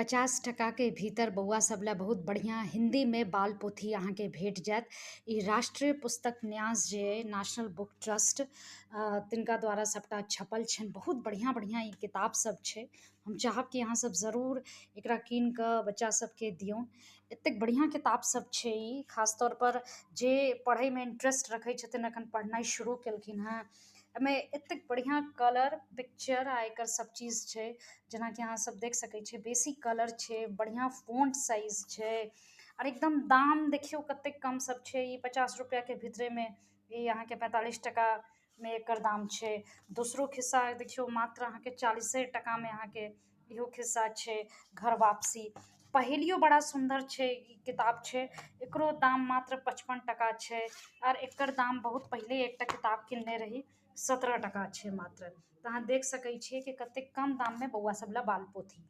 ₹50 के भीतर बौआ सब ला बहुत बढ़िया हिंदी में बाल पोथी अहाँके भेट जायत। ई राष्ट्रीय पुस्तक न्यास जे अइ नेशनल बुक ट्रस्ट तिनका द्वारा सबटा छपल छनि। बहुत बढ़िआँ ई किताब सब छै। हम चाहब कि अहाँ सब जरूर एकरा कीन कऽ बच्चा सबके दियौन। एतेक बढ़िआँ किताब सब छै ई, खास तौर पर जे पढ़ैमे इंटरेस्ट रखै छथिन, एखन पढ़नाइ शुरू केलखिन हेँ। एहिमे एतेक बढ़िआँ कलर, पिक्चर आ एकर सब चीज छै, जेनाकि अहाँ सब देख सकै छियै। बेसी कलर छै, बढ़िआँ फ़ॉन्ट साइज छै और एकदम दाम देखियौ कतेक कम सब छै। ई ₹50 के भीतरेमे ई अहाँके ₹45 में एकर दाम छै। दोसरो खिस्सा देखियौ मात्र अहाँके ₹40 में अहाँके इहो खिस्सा छै, घर वापसी। पहेलियो बड़ा सुंदर छै, ई किताब छै। एकरो दाम मात्र ₹55 छै और एकर दाम बहुत पहिले एकटा किताब किनने रही, ₹17 छै मात्र। तऽ अहाँ देख सकै छियै कि कतेक कम दाममे बौआ सब लए बाल पोथी